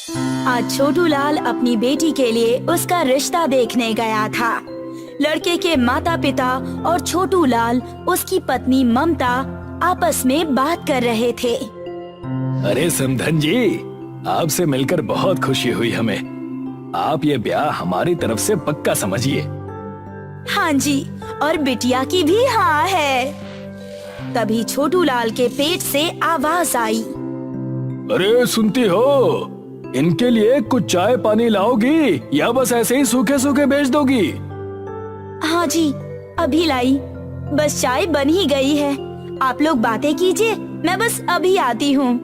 आज छोटू लाल अपनी बेटी के लिए उसका रिश्ता देखने गया था। लड़के के माता पिता और छोटू लाल उसकी पत्नी ममता आपस में बात कर रहे थे। अरे समधन जी, आपसे मिलकर बहुत खुशी हुई हमें। आप ये ब्याह हमारी तरफ से पक्का समझिए। हाँ जी, और बिटिया की भी हाँ है। तभी छोटू लाल के पेट से आवाज आई। अरे सुनती हो, इनके लिए कुछ चाय पानी लाओगी या बस ऐसे ही सूखे सूखे भेज दोगी? हाँ जी, अभी लाई। बस चाय बन ही गई है, आप लोग बातें कीजिए, मैं बस अभी आती हूँ।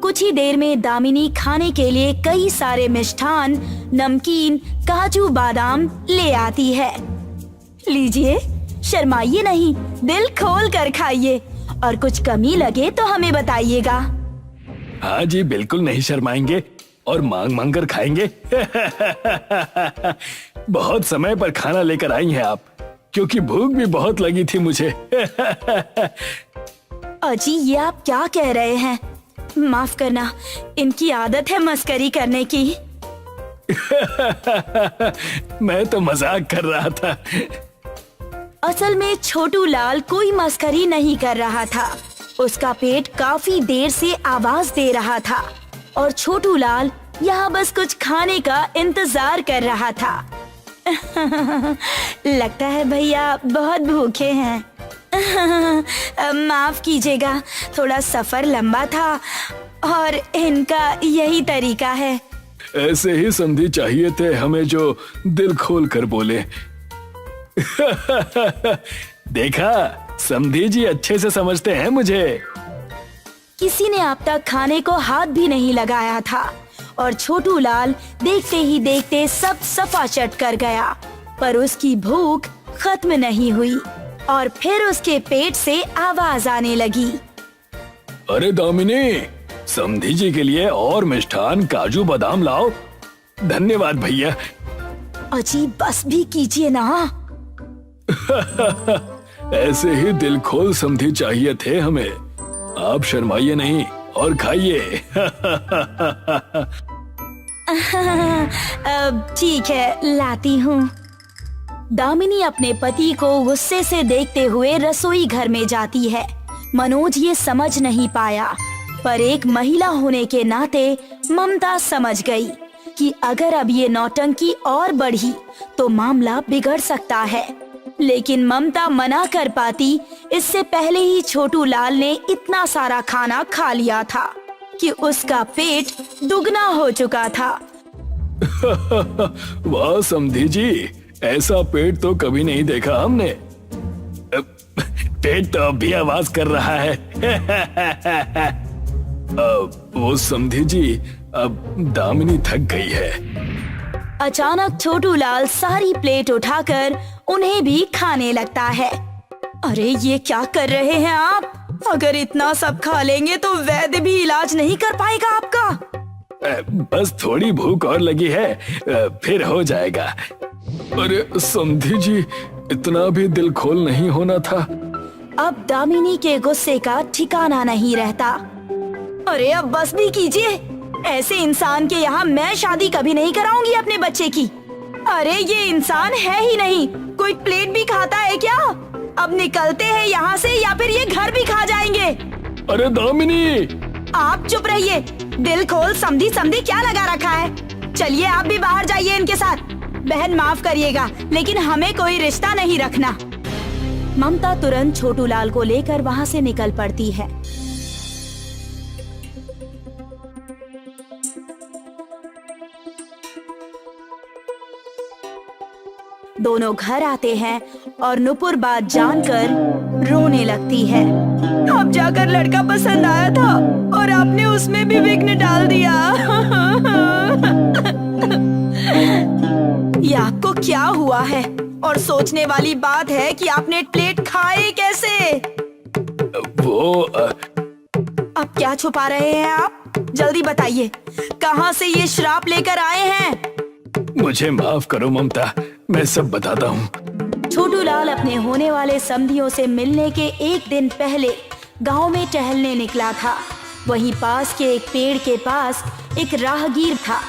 कुछ ही देर में दामिनी खाने के लिए कई सारे मिष्ठान, नमकीन, काजू बादाम ले आती है। लीजिए, शर्माइए नहीं, दिल खोल कर खाइए और कुछ कमी लगे तो हमें बताइएगा। हाँ जी, बिल्कुल नहीं शर्माएंगे और मांग मांग कर खाएंगे। बहुत समय पर खाना लेकर आई हैं आप, क्योंकि भूख भी बहुत लगी थी मुझे। अजी, ये आप क्या कह रहे हैं? माफ करना, इनकी आदत है मस्करी करने की। मैं तो मजाक कर रहा था। असल में छोटू लाल कोई मस्करी नहीं कर रहा था। उसका पेट काफी देर से आवाज दे रहा था और छोटू लाल यहाँ बस कुछ खाने का इंतजार कर रहा था। लगता है भैया बहुत भूखे हैं। माफ कीजिएगा, थोड़ा सफर लंबा था और इनका यही तरीका है। ऐसे ही समधी चाहिए थे हमें, जो दिल खोल कर बोले। देखा, समधी जी अच्छे से समझते हैं मुझे। किसी ने अब तक खाने को हाथ भी नहीं लगाया था और छोटू लाल देखते ही देखते सब सफा चट कर गया, पर उसकी भूख खत्म नहीं हुई और फिर उसके पेट से आवाज आने लगी। अरे दामिनी, समधी जी के लिए और मिष्ठान, काजू बादाम लाओ। धन्यवाद भैया। अजी, बस भी कीजिए ना। ऐसे ही दिल खोल समधी चाहिए थे हमें। आप शर्माइए नहीं और खाइए। ठीक है, लाती हूँ। दामिनी अपने पति को गुस्से से देखते हुए रसोई घर में जाती है। मनोज ये समझ नहीं पाया, पर एक महिला होने के नाते ममता समझ गई कि अगर अब ये नौटंकी और बढ़ी तो मामला बिगड़ सकता है। लेकिन ममता मना कर पाती, इससे पहले ही छोटू लाल ने इतना सारा खाना खा लिया था कि उसका पेट दुगना हो चुका था। वाह समधी जी, ऐसा पेट तो कभी नहीं देखा हमने। पेट तो अब भी आवाज कर रहा है। वो समधी जी, अब दामिनी थक गई है। अचानक छोटू लाल सारी प्लेट उठाकर उन्हें भी खाने लगता है। अरे ये क्या कर रहे हैं आप? अगर इतना सब खा लेंगे तो वैद्य भी इलाज नहीं कर पाएगा आपका। बस थोड़ी भूख और लगी है, फिर हो जाएगा। अरे समधी जी, इतना भी दिल खोल नहीं होना था। अब दामिनी के गुस्से का ठिकाना नहीं रहता। अरे अब बस भी कीजिए, ऐसे इंसान के यहाँ मैं शादी कभी नहीं कराऊंगी अपने बच्चे की। अरे ये इंसान है ही नहीं, कोई प्लेट भी खाता है क्या? अब निकलते हैं यहाँ से या फिर ये घर भी खा जाएंगे। अरे दामिनी, आप चुप रहिए। दिल खोल समधी समधी क्या लगा रखा है? चलिए आप भी बाहर जाइए इनके साथ। बहन माफ करिएगा, लेकिन हमें कोई रिश्ता नहीं रखना। ममता तुरंत छोटू लाल को लेकर वहाँ से निकल पड़ती है। दोनों घर आते हैं और नुपुर बात जानकर रोने लगती है। अब जाकर लड़का पसंद आया था और आपने उसमें भी विघ्न डाल दिया। ये आपको क्या हुआ है? और सोचने वाली बात है कि आपने प्लेट खाए कैसे? वो अब क्या छुपा रहे हैं आप? जल्दी बताइए, कहाँ से ये श्राप लेकर आए हैं? मुझे माफ करो ममता, मैं सब बताता हूँ। छोटू लाल अपने होने वाले समधियों से मिलने के एक दिन पहले गांव में टहलने निकला था। वहीं पास के एक पेड़ के पास एक राहगीर था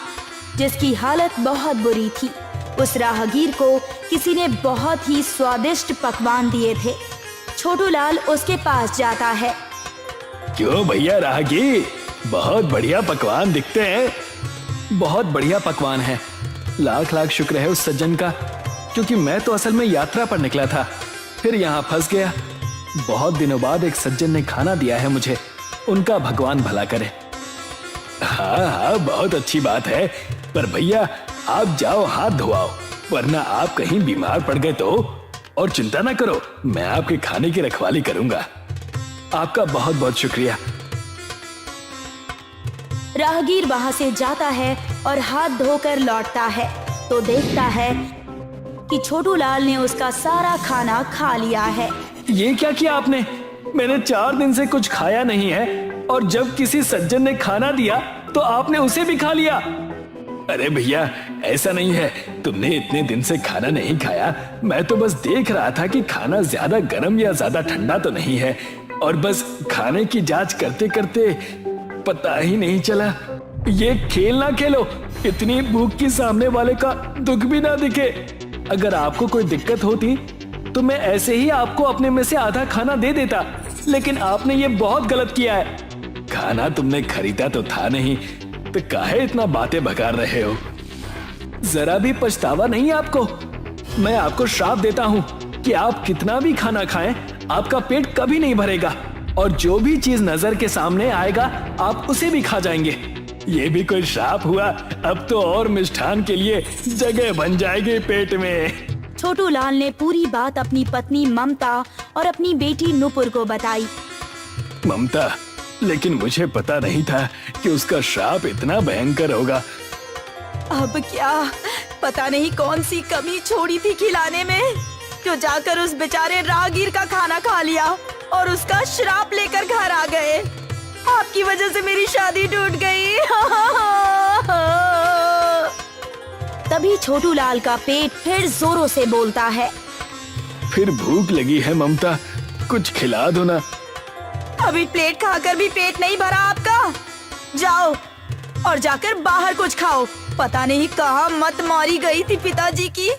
जिसकी हालत बहुत बुरी थी। उस राहगीर को किसी ने बहुत ही स्वादिष्ट पकवान दिए थे। छोटू लाल उसके पास जाता है। क्यों भैया राहगीर, बहुत बढ़िया पकवान दिखते हैं। बहुत बढ़िया पकवान है। लाख लाख शुक्र है उस सज्जन का, क्योंकि मैं तो असल में यात्रा पर निकला था, फिर यहाँ फंस गया। बहुत दिनों बाद एक सज्जन ने खाना दिया है मुझे, उनका भगवान भला करे। हाँ हाँ, बहुत अच्छी बात है, पर भैया आप जाओ हाथ धोआओ, वरना आप कहीं बीमार पड़ गए तो। और चिंता ना करो, मैं आपके खाने की रखवाली करूंगा। आपका बहुत बहुत शुक्रिया। राहगीर वहां से जाता है और हाथ धोकर लौटता है तो देखता है कि छोटू लाल ने उसका सारा खाना खा लिया है। ये क्या किया आपने? मैंने 4 दिन से कुछ खाया नहीं है, और जब किसी सज्जन ने खाना दिया तो आपने उसे भी खा लिया। अरे भैया, ऐसा नहीं है, तुमने इतने दिन से खाना नहीं खाया। मैं तो बस देख रहा था कि खाना ज्यादा गर्म या ज्यादा ठंडा तो नहीं है, और बस खाने की जांच करते करते पता ही नहीं चला। ये खेल ना खेलो, इतनी भूख की सामने वाले का दुख भी ना दिखे। अगर आपको कोई दिक्कत होती तो मैं ऐसे ही आपको अपने में से आधा खाना दे देता, लेकिन आपने ये बहुत गलत किया है। खाना तुमने खरीदा तो था नहीं, तो काहे इतना बातें बकार रहे हो? जरा भी पछतावा नहीं आपको? मैं आपको श्राप देता हूँ कि आप कितना भी खाना खाएं, आपका पेट कभी नहीं भरेगा, और जो भी चीज नजर के सामने आएगा आप उसे भी खा जाएंगे। ये भी कोई श्राप हुआ? अब तो और मिष्ठान के लिए जगह बन जाएगी पेट में। छोटू लाल ने पूरी बात अपनी पत्नी ममता और अपनी बेटी नुपुर को बताई। ममता, लेकिन मुझे पता नहीं था कि उसका श्राप इतना भयंकर होगा। अब क्या, पता नहीं कौन सी कमी छोड़ी थी खिलाने में, जो जाकर उस बेचारे राहगीर का खाना खा लिया और उसका श्राप लेकर घर आ गए। आपकी वजह से मेरी शादी टूट गई। तभी छोटू लाल का पेट फिर जोरों से बोलता है। फिर भूख लगी है ममता, कुछ खिला दो ना। अभी प्लेट खाकर भी पेट नहीं भरा आपका? जाओ और जाकर बाहर कुछ खाओ। पता नहीं कहाँ मत मारी गई थी पिताजी की,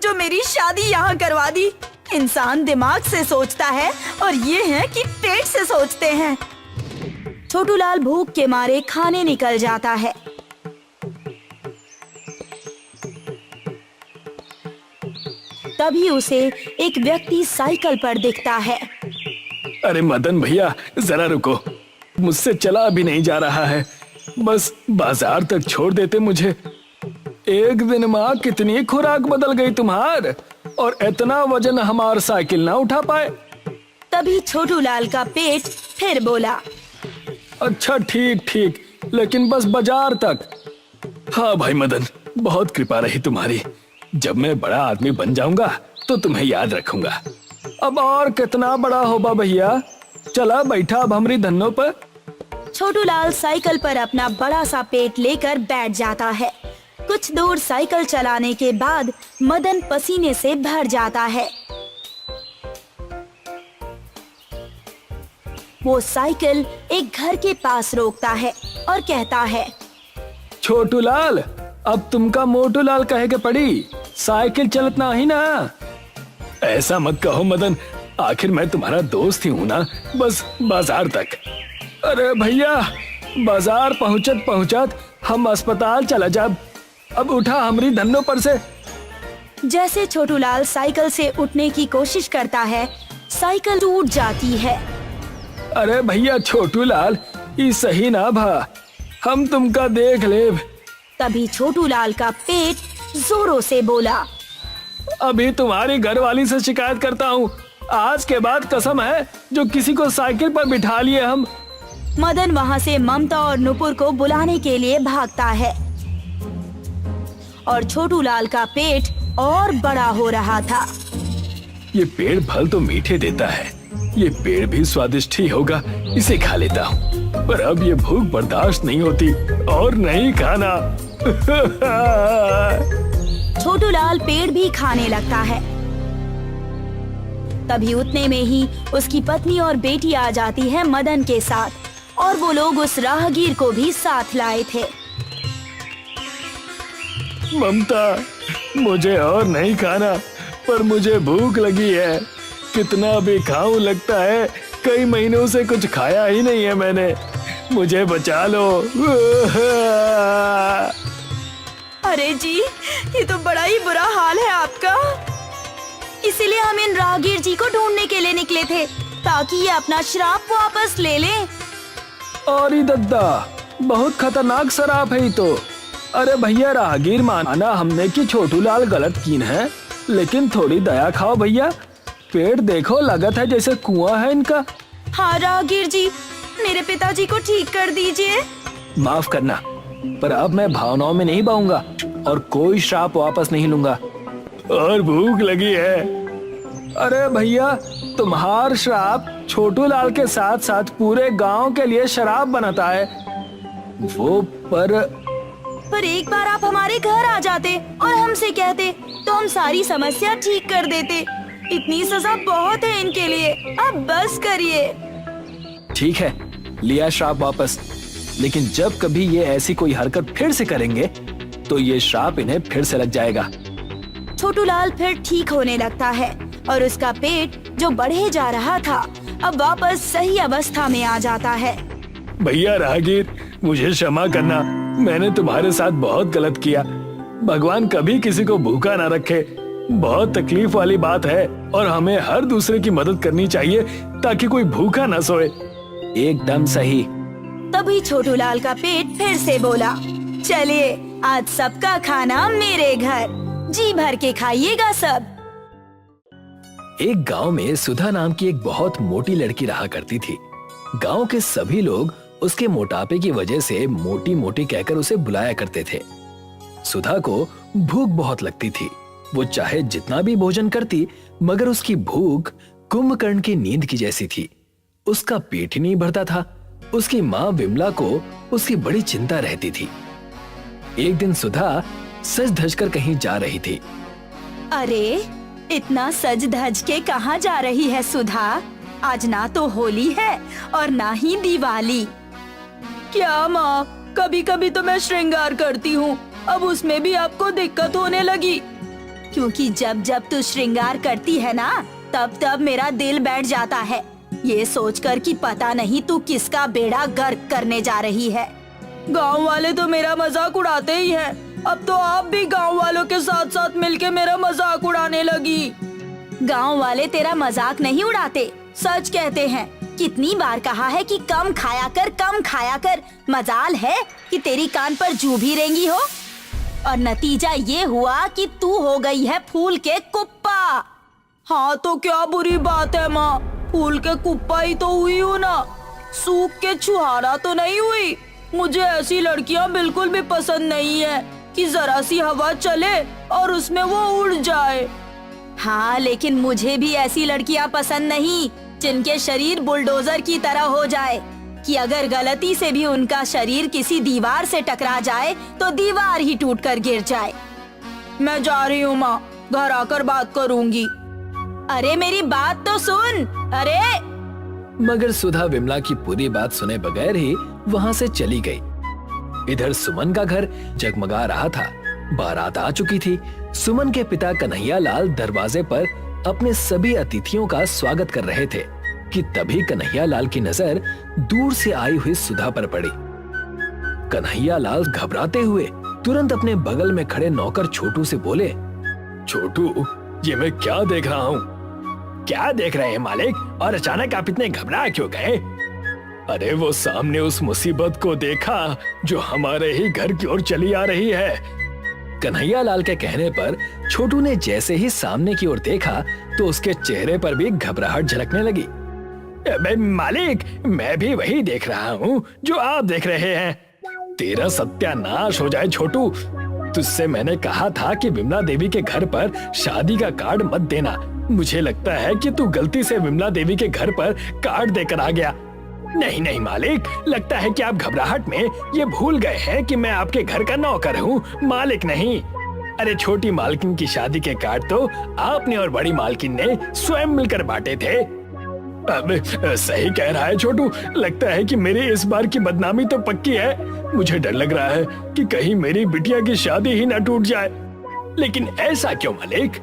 जो मेरी शादी यहाँ करवा दी। इंसान दिमाग से सोचता है और ये है कि पेट से सोचते हैं। छोटू लाल भूख के मारे खाने निकल जाता है। तभी उसे एक व्यक्ति साइकिल पर दिखता है। अरे मदन भैया, जरा रुको, मुझसे चला भी नहीं जा रहा है, बस बाजार तक छोड़ देते मुझे। एक दिन माँ कितनी खुराक बदल गई तुम्हार, और इतना वजन हमार साइकिल ना उठा पाए। तभी छोटू लाल का पेट फिर बोला। अच्छा ठीक ठीक, लेकिन बस बाजार तक। हाँ भाई मदन, बहुत कृपा रही तुम्हारी। जब मैं बड़ा आदमी बन जाऊंगा तो तुम्हें याद रखूंगा। अब और कितना बड़ा होगा भैया, चला बैठा अब हमरी धन्नों पर। छोटू लाल साइकिल पर अपना बड़ा सा पेट लेकर बैठ जाता है। कुछ दूर साइकिल चलाने के बाद मदन पसीने से भर जाता है। वो साइकिल एक घर के पास रोकता है और कहता है। छोटू लाल, अब तुमका मोटू लाल कहे के पड़ी, साइकिल चलतना ही ना। ऐसा मत कहो मदन, आखिर मैं तुम्हारा दोस्त ही हूँ ना, बस बाजार तक। अरे भैया, बाजार पहुँचत पहुँचत हम अस्पताल चला जाब। अब उठा हमरी धन्नों पर से। जैसे छोटू लाल साइकिल से उठने की कोशिश करता है, साइकिल टूट जाती है। अरे भैया छोटू लाल, ये सही ना भा, हम तुमका देख लेब। तभी छोटू लाल का पेट जोरों से बोला। अभी तुम्हारी घरवाली से शिकायत करता हूँ। आज के बाद कसम है, जो किसी को साइकिल पर बिठा लिए हम। मदन वहाँ से ममता और नुपुर को बुलाने के लिए भागता है और छोटू लाल का पेट और बड़ा हो रहा था। ये पेड़ फल तो मीठे देता है, ये पेड़ भी स्वादिष्ट ही होगा, इसे खा लेता हूँ। पर अब ये भूख बर्दाश्त नहीं होती और नहीं खाना। छोटू लाल पेड़ भी खाने लगता है। तभी उतने में ही उसकी पत्नी और बेटी आ जाती है मदन के साथ, और वो लोग उस राहगीर को भी साथ लाए थे। ममता, मुझे और नहीं खाना, पर मुझे भूख लगी है। कितना भी खाऊं लगता है कई महीनों से कुछ खाया ही नहीं है मैंने। मुझे बचा लो। अरे जी, ये तो बड़ा ही बुरा हाल है आपका। इसीलिए हम इन राहगीर जी को ढूंढने के लिए निकले थे, ताकि ये अपना श्राप वापस ले लें। और दद्दा, बहुत खतरनाक शराब है ये तो। अरे भैया, राहगीर माना हमने कि छोटू लाल गलत कीन है, लेकिन थोड़ी दया खाओ भैया। पेट देखो, लगत है जैसे कुआं है इनका। हाँ राहगीर जी, मेरे पिताजी को ठीक कर दीजिए। माफ करना, पर अब मैं भावनाओं में नहीं बहूंगा और कोई श्राप वापस नहीं लूंगा। और भूख लगी है। अरे भैया, तुम्हार श्राप छोटू लाल के साथ साथ पूरे गांव के लिए शराब बनाता है। वो पर एक बार आप हमारे घर आ जाते और हमसे कहते तो हम सारी समस्या ठीक कर देते। इतनी सजा बहुत है इनके लिए, अब बस करिए। ठीक है, लिया श्राप वापस, लेकिन जब कभी ये ऐसी कोई हरकत फिर से करेंगे तो ये श्राप इन्हें फिर से लग जाएगा। छोटू लाल फिर ठीक होने लगता है और उसका पेट जो बढ़े जा रहा था अब वापस सही अवस्था में आ जाता है। भैया राहगीर, मुझे क्षमा करना, मैंने तुम्हारे साथ बहुत गलत किया। भगवान कभी किसी को भूखा ना रखे। बहुत तकलीफ वाली बात है और हमें हर दूसरे की मदद करनी चाहिए ताकि कोई भूखा ना सोए। एकदम सही। तभी छोटू लाल का पेट फिर से बोला, चलिए आज सबका खाना मेरे घर, जी भर के खाइएगा सब। एक गांव में सुधा नाम की एक बहुत मोटी लड़की रहा करती थी। गांव के सभी लोग उसके मोटापे की वजह से मोटी मोटी कहकर उसे बुलाया करते थे। सुधा को भूख बहुत लगती थी। वो चाहे जितना भी भोजन करती, मगर उसकी भूख कुंभकर्ण की नींद की जैसी थी। उसका पेट ही नहीं भरता था। उसकी माँ विमला को उसकी बड़ी चिंता रहती थी। एक दिन सुधा सज धज कर कहीं जा रही थी। अरे, इतना सज धज के कहाँ जा रही है सुधा? आज ना तो होली है और ना ही दिवाली। क्या माँ, कभी कभी तो मैं श्रृंगार करती हूँ, अब उसमें भी आपको दिक्कत होने लगी। क्योंकि जब जब तू श्रृंगार करती है ना, तब तब मेरा दिल बैठ जाता है, ये सोचकर कि पता नहीं तू किसका बेड़ा गर्क करने जा रही है। गांव वाले तो मेरा मजाक उड़ाते ही हैं। अब तो आप भी गांव वालों के साथ साथ मिलके मेरा मजाक उड़ाने लगी। गांव वाले तेरा मजाक नहीं उड़ाते, सच कहते हैं। कितनी बार कहा है कि कम खाया कर, कम खाया कर। मजाल है कि तेरी कान पर जू भी रेंगी हो। और नतीजा ये हुआ कि तू हो गई है फूल के कुप्पा। हाँ तो क्या बुरी बात है माँ, फूल के कुप्पा ही तो हुई हूँ ना, सूख के छुहारा तो नहीं हुई। मुझे ऐसी लड़कियाँ बिल्कुल भी पसंद नहीं है कि जरा सी हवा चले और उसमें वो उड़ जाए। हाँ, लेकिन मुझे भी ऐसी लड़कियाँ पसंद नहीं जिनके शरीर बुलडोजर की तरह हो जाए, कि अगर गलती से भी उनका शरीर किसी दीवार से टकरा जाए तो दीवार ही टूटकर गिर जाए। मैं जा रही हूँ माँ, घर आकर बात करूँगी। अरे मेरी बात तो सुन। अरे मगर सुधा विमला की पूरी बात सुने बगैर ही वहाँ से चली गई। इधर सुमन का घर जगमगा रहा था। बारात आ चुकी थी। सुमन के पिता कन्हैया लाल दरवाजे पर अपने सभी अतिथियों का स्वागत कर रहे थे कि तभी कन्हैया लाल की नजर दूर से आई हुई सुधा पर पड़ी। कन्हैया लाल घबराते हुए तुरंत अपने बगल में खड़े नौकर छोटू से बोले, छोटू, ये मैं क्या देख रहा हूँ? क्या देख रहे हैं मालिक, और अचानक आप इतने घबरा क्यों गए? अरे वो सामने उस मुसीबत को देखा जो हमारे ही घर की ओर चली आ रही है। कन्हैया लाल के कहने पर छोटू ने जैसे ही सामने की ओर देखा तो उसके चेहरे पर भी घबराहट झलकने लगी। मालिक, मैं भी वही देख रहा हूँ जो आप देख रहे हैं। तेरा सत्यानाश हो जाए छोटू। तुझसे मैंने कहा था कि विमला देवी के घर पर शादी का कार्ड मत देना। मुझे लगता है कि तू गलती से विमला देवी के घर पर कार्ड देकर आ गया। नहीं नहीं मालिक, लगता है कि आप घबराहट में ये भूल गए हैं कि मैं आपके घर का नौकर हूँ, मालिक नहीं। अरे छोटी मालकिन की शादी के कार्ड तो आपने और बड़ी मालकिन ने स्वयं मिलकर बांटे थे। अब सही कह रहा है छोटू, लगता है कि मेरी इस बार की बदनामी तो पक्की है। मुझे डर लग रहा है कि कहीं मेरी बिटिया की शादी ही ना टूट जाए। लेकिन ऐसा क्यों मालिक?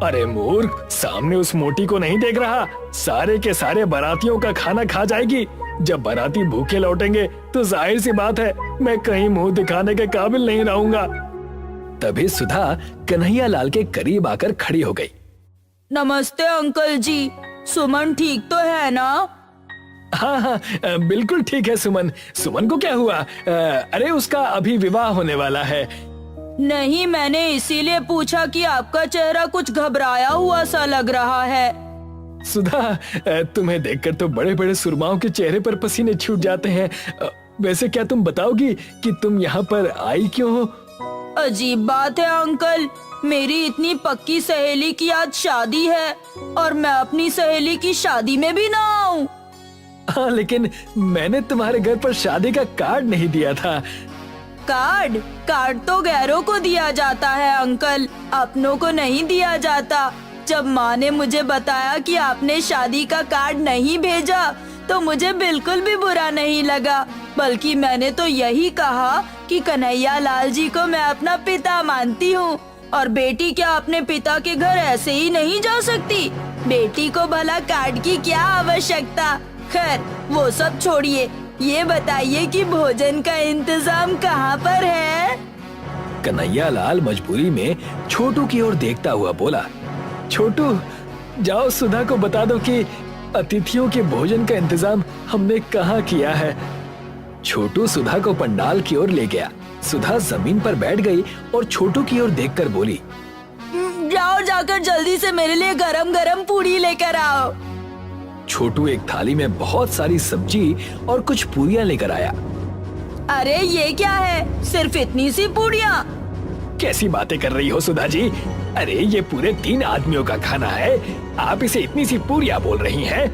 अरे मूर्ख, सामने उस मोटी को नहीं देख रहा? सारे के सारे बारातियों का खाना खा जाएगी। जब बाराती भूखे लौटेंगे तो जाहिर सी बात है मैं कहीं मुंह दिखाने के काबिल नहीं रहूंगा। तभी सुधा कन्हैया लाल के करीब आकर खड़ी हो गई। नमस्ते अंकल जी, सुमन ठीक तो है ना? हाँ हाँ, बिल्कुल ठीक है सुमन। सुमन को क्या हुआ? अरे उसका अभी विवाह होने वाला है। नहीं, मैंने इसीलिए पूछा कि आपका चेहरा कुछ घबराया हुआ सा लग रहा है। सुधा, तुम्हें देखकर तो बड़े बड़े सुरमाओं के चेहरे पर पसीने छूट जाते हैं। वैसे क्या तुम बताओगी कि तुम यहाँ पर आई क्यों हो? अजीब बात है अंकल, मेरी इतनी पक्की सहेली की आज शादी है और मैं अपनी सहेली की शादी में भी ना आऊं। हाँ, लेकिन मैंने तुम्हारे घर पर शादी का कार्ड नहीं दिया था। कार्ड तो गैरों को दिया जाता है अंकल, अपनों को नहीं दिया जाता। जब माँ ने मुझे बताया कि आपने शादी का कार्ड नहीं भेजा तो मुझे बिल्कुल भी बुरा नहीं लगा, बल्कि मैंने तो यही कहा कि कन्हैया लाल जी को मैं अपना पिता मानती हूँ और बेटी क्या अपने पिता के घर ऐसे ही नहीं जा सकती? बेटी को भला कार्ड की क्या आवश्यकता? खैर वो सब छोड़िए, ये बताइए कि भोजन का इंतजाम कहाँ पर है? कन्हैया लाल मजबूरी में छोटू की ओर देखता हुआ बोला। छोटू, जाओ सुधा को बता दो कि अतिथियों के भोजन का इंतजाम हमने कहाँ किया है। छोटू सुधा को पंडाल की ओर ले गया। सुधा जमीन पर बैठ गई और छोटू की ओर देखकर बोली, जाओ जाकर जल्दी से मेरे लिए गरम गरम पूरी लेकर आओ। छोटू एक थाली में बहुत सारी सब्जी और कुछ पूरियां लेकर आया। अरे ये क्या है, सिर्फ इतनी सी पूरियां? कैसी बातें कर रही हो सुधा जी? अरे ये पूरे 3 आदमियों का खाना है, आप इसे इतनी सी पूरियां बोल रही हैं?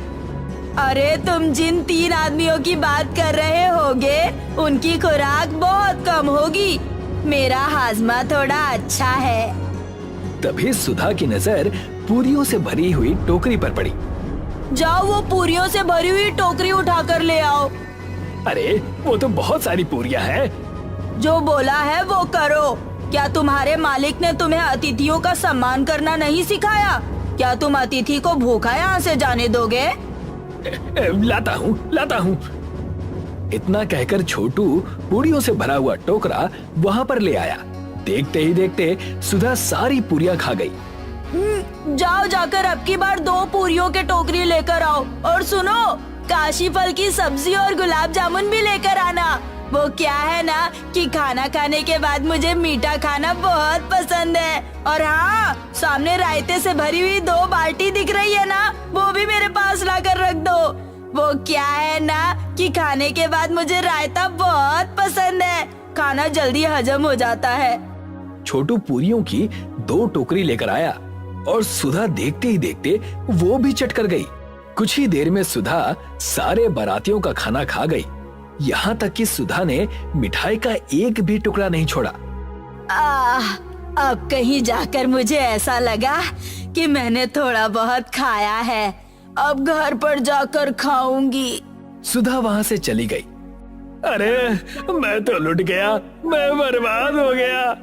अरे तुम जिन 3 आदमियों की बात कर रहे होगे उनकी खुराक बहुत कम होगी, मेरा हाजमा थोड़ा अच्छा है। तभी सुधा की नजर पूरियों से भरी हुई टोकरी पर पड़ी। जाओ वो पूरियों से भरी हुई टोकरी उठाकर ले आओ। अरे वो तो बहुत सारी पूरियां हैं। जो बोला है वो करो। क्या तुम्हारे मालिक ने तुम्हें अतिथियों का सम्मान करना नहीं सिखाया? क्या तुम अतिथि को भूखा यहाँ से जाने दोगे? लाता हूँ। इतना कहकर छोटू पूरियों से भरा हुआ टोकरा वहाँ पर ले आया। देखते ही देखते सुधा सारी पूरियां खा गई। जाओ जाकर अब की बार 2 पूरियों के टोकरी लेकर आओ, और सुनो, काशी फल की सब्जी और गुलाब जामुन भी लेकर आना। वो क्या है ना कि खाना खाने के बाद मुझे मीठा खाना बहुत पसंद है। और हाँ, सामने रायते से भरी हुई 2 बाल्टी दिख रही है ना, वो भी मेरे पास लाकर रख दो। वो क्या है ना कि खाने के बाद मुझे रायता बहुत पसंद है, खाना जल्दी हजम हो जाता है। छोटू पूरियों की 2 टोकरी लेकर आया और सुधा देखते ही देखते वो भी चट कर गई। कुछ ही देर में सुधा सारे बारातियों का खाना खा गई, यहाँ तक कि सुधा ने मिठाई का एक भी टुकड़ा नहीं छोड़ा। अब कहीं जाकर मुझे ऐसा लगा कि मैंने थोड़ा बहुत खाया है, अब घर पर जाकर खाऊंगी। सुधा वहाँ से चली गई। अरे मैं तो लुट गया, मैं बर्बाद हो गया।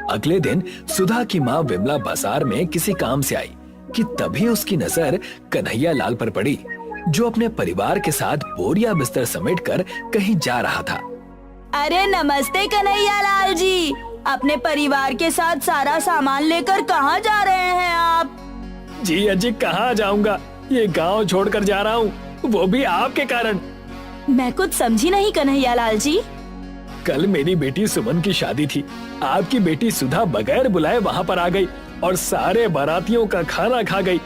अगले दिन सुधा की माँ विमला बाजार में किसी काम से आई कि तभी उसकी नजर कन्हैया लाल पर पड़ी, जो अपने परिवार के साथ बोरिया बिस्तर समेटकर कहीं जा रहा था। अरे नमस्ते कन्हैया लाल जी, अपने परिवार के साथ सारा सामान लेकर कहाँ जा रहे हैं आप? जी अजी, कहाँ जाऊंगा, ये गांव छोड़कर जा रहा हूँ, वो भी आपके कारण। मैं कुछ समझी नहीं कन्हैया लाल जी। कल मेरी बेटी सुमन की शादी थी, आपकी बेटी सुधा बगैर बुलाए वहाँ पर आ गई और सारे बारातियों का खाना खा गई।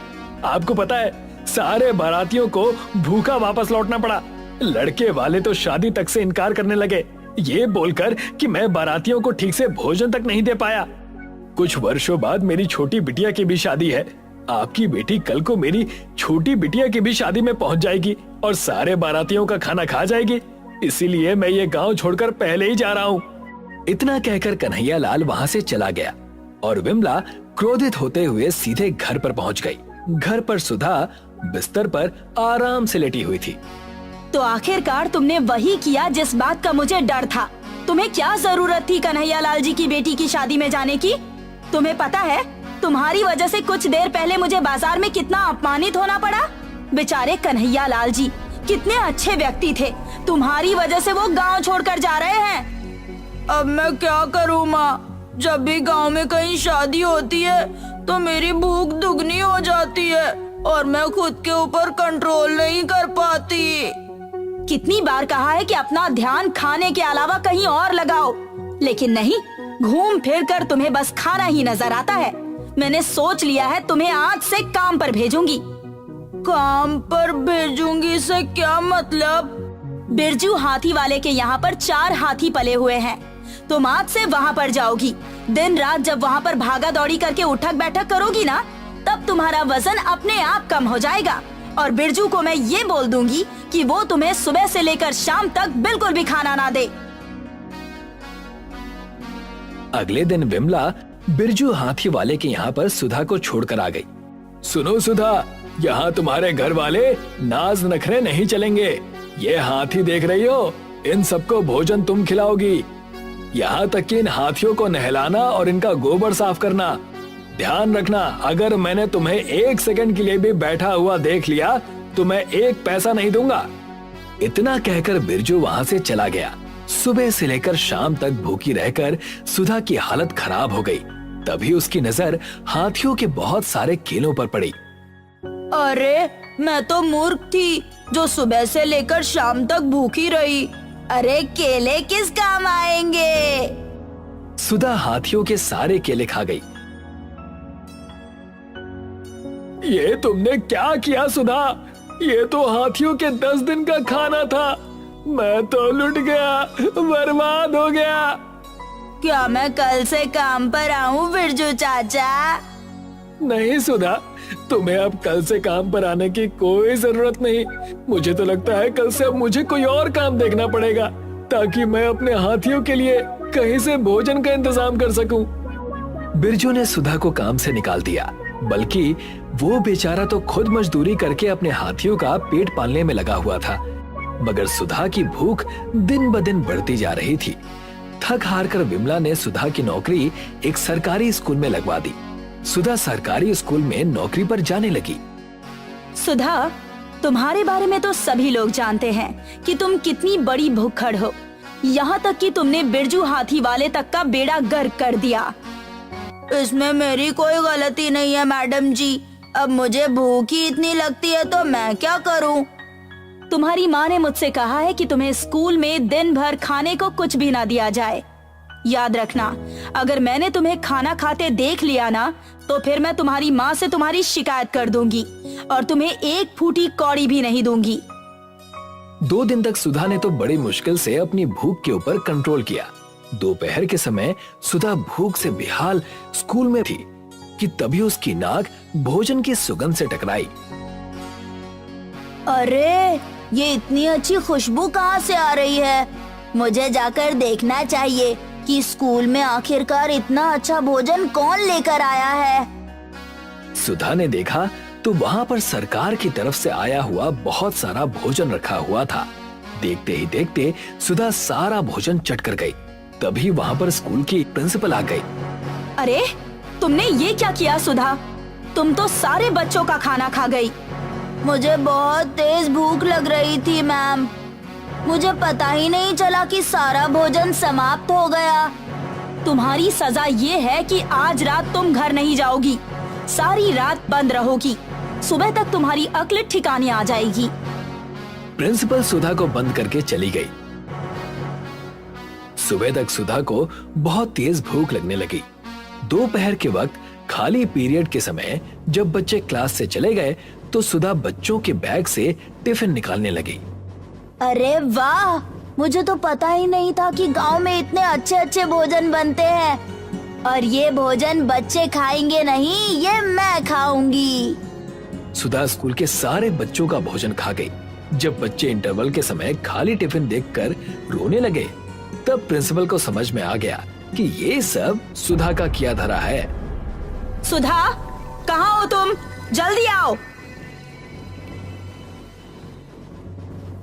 आपको पता है, सारे बारातियों को भूखा वापस लौटना पड़ा। लड़के वाले तो शादी तक से इनकार करने लगे, ये बोलकर कि मैं बारातियों को ठीक से भोजन तक नहीं दे पाया। कुछ वर्षों बाद मेरी छोटी बिटिया की भी शादी है। आपकी बेटी कल को मेरी छोटी बिटिया की भी शादी में पहुंच जाएगी और सारे बारातियों का खाना खा जाएगी, इसीलिए मैं ये गांव छोड़कर पहले ही जा रहा हूँ। इतना कहकर कन्हैया लाल वहाँ से चला गया और विमला क्रोधित होते हुए सीधे घर पर पहुँच गई। घर पर सुधा बिस्तर पर आराम से लेटी हुई थी। तो आखिरकार तुमने वही किया जिस बात का मुझे डर था। तुम्हें क्या जरूरत थी कन्हैया लाल जी की बेटी की शादी में जाने की? तुम्हें पता है तुम्हारी वजह से कुछ देर पहले मुझे बाजार में कितना अपमानित होना पड़ा। बेचारे कन्हैया लाल जी कितने अच्छे व्यक्ति थे, तुम्हारी वजह से वो गांव छोड़कर जा रहे हैं। अब मैं क्या करूँ माँ, जब भी गांव में कहीं शादी होती है तो मेरी भूख दुगनी हो जाती है और मैं खुद के ऊपर कंट्रोल नहीं कर पाती। कितनी बार कहा है कि अपना ध्यान खाने के अलावा कहीं और लगाओ, लेकिन नहीं, घूम फिर कर तुम्हें बस खाना ही नजर आता है। मैंने सोच लिया है तुम्हें आज से काम पर भेजूंगी। काम पर भेजूंगी से क्या मतलब? बिरजू हाथी वाले के यहाँ पर 4 हाथी पले हुए हैं। तुम आज से वहाँ पर जाओगी। दिन रात जब वहाँ पर भागा दौड़ी करके उठक बैठक करोगी ना, तब तुम्हारा वजन अपने आप कम हो जाएगा। और बिरजू को मैं ये बोल दूंगी कि वो तुम्हें सुबह से लेकर शाम तक बिल्कुल भी खाना ना दे। अगले दिन विमला बिरजू हाथी वाले के यहाँ पर सुधा को छोड़कर आ गई। सुनो सुधा, यहाँ तुम्हारे घर वाले नाज नखरे नहीं चलेंगे। ये हाथी देख रही हो, इन सबको भोजन तुम खिलाओगी। यहाँ तक कि इन हाथियों को नहलाना और इनका गोबर साफ करना। ध्यान रखना, अगर मैंने तुम्हें 1 सेकंड के लिए भी बैठा हुआ देख लिया तो मैं 1 पैसा नहीं दूंगा। इतना कहकर बिरजू वहाँ से चला गया। सुबह से लेकर शाम तक भूखी रहकर सुधा की हालत खराब हो गई। तभी उसकी नजर हाथियों के बहुत सारे केलों पर पड़ी। अरे मैं तो मूर्ख थी जो सुबह से लेकर शाम तक भूखी रही। अरे केले किस काम आएंगे? सुधा हाथियों के सारे केले खा गई। ये तुमने क्या किया सुधा? ये तो हाथियों के 10 दिन का खाना था। मैं तो लुट गया, बर्बाद हो गया। क्या मैं कल से काम पर आऊँ बिरजू चाचा? नहीं सुधा, तुम्हें अब कल से काम पर आने की कोई जरूरत नहीं। मुझे तो लगता है कल से अब मुझे कोई और काम देखना पड़ेगा ताकि मैं अपने हाथियों के लिए कहीं से भोजन का इंतजाम कर सकूं। बिरजू ने सुधा को काम से निकाल दिया, बल्कि वो बेचारा तो खुद मजदूरी करके अपने हाथियों का पेट पालने में लगा हुआ था। मगर सुधा की भूख दिन ब दिन बढ़ती जा रही थी। थक हार कर विमला ने सुधा की नौकरी एक सरकारी स्कूल में लगवा दी। सुधा सरकारी स्कूल में नौकरी पर जाने लगी। सुधा, तुम्हारे बारे में तो सभी लोग जानते हैं कि तुम कितनी बड़ी भुक्खड़ हो। यहाँ तक कि तुमने बिरजू हाथी वाले तक का बेड़ा गर्क कर दिया। इसमें मेरी कोई गलती नहीं है मैडम जी। अब मुझे भूख ही इतनी लगती है तो मैं क्या करूं? तुम्हारी माँ ने मुझसे कहा है कि तुम्हें स्कूल में दिन भर खाने को कुछ भी ना दिया जाए। याद रखना, अगर मैंने तुम्हें खाना खाते देख लिया ना, तो फिर मैं तुम्हारी माँ से तुम्हारी शिकायत कर दूंगी और तुम्हें 1 फूटी कौड़ी भी नहीं दूंगी। 2 दिन तक सुधा ने तो बड़ी मुश्किल से अपनी भूख के ऊपर कंट्रोल किया। दोपहर के समय सुधा भूख से बेहाल स्कूल में थी कि तभी उसकी नाक भोजन की सुगंध से टकराई। अरे ये इतनी अच्छी खुशबू कहाँ से आ रही है? मुझे जाकर देखना चाहिए कि स्कूल में आखिरकार इतना अच्छा भोजन कौन लेकर आया है। सुधा ने देखा तो वहाँ पर सरकार की तरफ से आया हुआ बहुत सारा भोजन रखा हुआ था। देखते ही देखते सुधा सारा भोजन चट कर गई। तभी वहाँ पर स्कूल की प्रिंसिपल आ गई। अरे तुमने ये क्या किया सुधा? तुम तो सारे बच्चों का खाना खा गई। मुझे बहुत तेज भूख लग रही थी मैम। मुझे पता ही नहीं चला कि सारा भोजन समाप्त हो गया। तुम्हारी सजा ये है कि आज रात तुम घर नहीं जाओगी, सारी रात बंद रहोगी। सुबह तक तुम्हारी अक्ल ठिकाने आ जाएगी। प्रिंसिपल सुधा को बंद करके चली गई। सुबह तक सुधा को बहुत तेज भूख लगने लगी। दोपहर के वक्त खाली पीरियड के समय जब बच्चे क्लास से चले गए तो सुधा बच्चों के बैग से टिफिन निकालने लगी। अरे वाह, मुझे तो पता ही नहीं था कि गांव में इतने अच्छे अच्छे भोजन बनते हैं। और ये भोजन बच्चे खाएंगे नहीं, ये मैं खाऊंगी। सुधा स्कूल के सारे बच्चों का भोजन खा गई। जब बच्चे इंटरवल के समय खाली टिफिन देखकर रोने लगे, तब प्रिंसिपल को समझ में आ गया कि ये सब सुधा का किया धरा है। सुधा, कहाँ हो तुम? जल्दी आओ।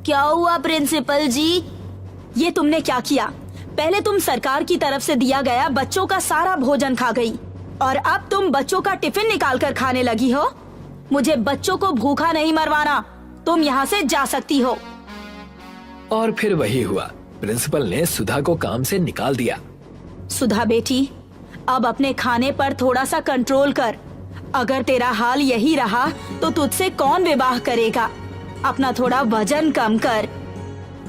क्या हुआ प्रिंसिपल जी? ये तुमने क्या किया? पहले तुम सरकार की तरफ से दिया गया बच्चों का सारा भोजन खा गई और अब तुम बच्चों का टिफिन निकाल कर खाने लगी हो। मुझे बच्चों को भूखा नहीं मरवाना। तुम यहाँ से जा सकती हो। और फिर वही हुआ, प्रिंसिपल ने सुधा को काम से निकाल दिया। सुधा बेटी, अब अपने खाने पर थोड़ा सा कंट्रोल कर। अगर तेरा हाल यही रहा तो तुझसे कौन विवाह करेगा। अपना थोड़ा वजन कम कर।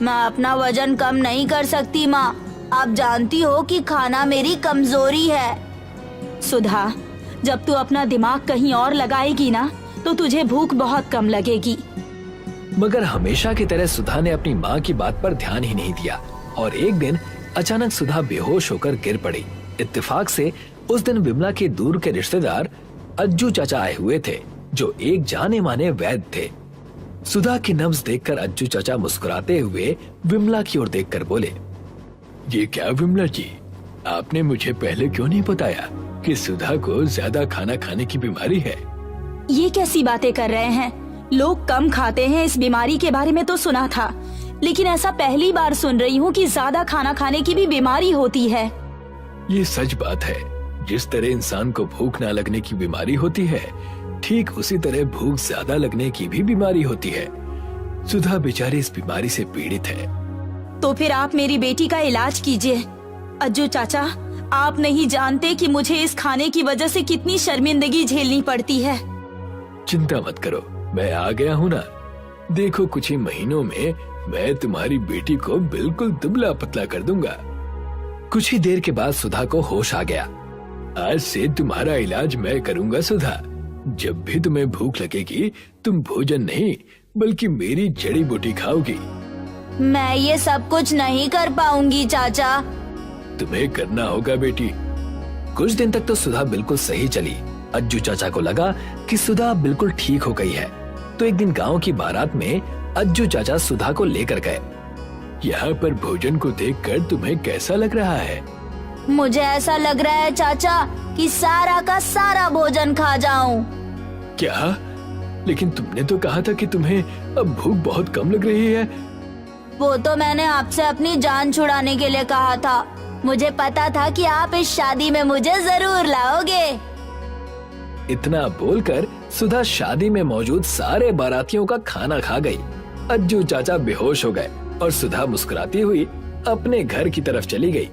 मैं अपना वजन कम नहीं कर सकती माँ। आप जानती हो कि खाना मेरी कमजोरी है। सुधा, जब तू अपना दिमाग कहीं और लगाएगी ना तो तुझे भूख बहुत कम लगेगी। मगर हमेशा की तरह सुधा ने अपनी माँ की बात पर ध्यान ही नहीं दिया और एक दिन अचानक सुधा बेहोश होकर गिर पड़ी। इत्तेफाक से उस दिन विमला के दूर के रिश्तेदार अज्जू चाचा आए हुए थे, जो एक जाने माने वैद्य थे। सुधा की नब्ज देखकर अज्जू चाचा मुस्कुराते हुए विमला की ओर देखकर बोले, ये क्या विमला जी, आपने मुझे पहले क्यों नहीं बताया कि सुधा को ज्यादा खाना खाने की बीमारी है? ये कैसी बातें कर रहे हैं? लोग कम खाते हैं, इस बीमारी के बारे में तो सुना था, लेकिन ऐसा पहली बार सुन रही हूँ कि ज्यादा खाना खाने की भी बीमारी होती है। ये सच बात है। जिस तरह इंसान को भूख ना लगने की बीमारी होती है, ठीक उसी तरह भूख ज्यादा लगने की भी बीमारी होती है। सुधा बेचारी इस बीमारी से पीड़ित है। तो फिर आप मेरी बेटी का इलाज कीजिए। अज्जू चाचा, आप नहीं जानते कि मुझे इस खाने की वजह से कितनी शर्मिंदगी झेलनी पड़ती है। चिंता मत करो, मैं आ गया हूँ ना। देखो, कुछ ही महीनों में मैं तुम्हारी बेटी को बिल्कुल दुबला पतला कर दूंगा। कुछ ही देर के बाद सुधा को होश आ गया। आज से तुम्हारा इलाज मैं करूंगा सुधा। जब भी तुम्हें भूख लगेगी, तुम भोजन नहीं बल्कि मेरी जड़ी बूटी खाओगी। मैं ये सब कुछ नहीं कर पाऊंगी चाचा। तुम्हें करना होगा बेटी। कुछ दिन तक तो सुधा बिल्कुल सही चली। अज्जू चाचा को लगा कि सुधा बिल्कुल ठीक हो गई है, तो एक दिन गांव की बारात में अज्जू चाचा सुधा को लेकर गए। यहाँ पर भोजन को देखकर तुम्हें कैसा लग रहा है? मुझे ऐसा लग रहा है चाचा कि सारा का सारा भोजन खा जाऊं। क्या? लेकिन तुमने तो कहा था कि तुम्हें अब भूख बहुत कम लग रही है। वो तो मैंने आपसे अपनी जान छुड़ाने के लिए कहा था। मुझे पता था कि आप इस शादी में मुझे जरूर लाओगे। इतना बोलकर सुधा शादी में मौजूद सारे बारातियों का खाना खा गई। अज्जू चाचा बेहोश हो गए और सुधा मुस्कुराती हुई अपने घर की तरफ चली गई।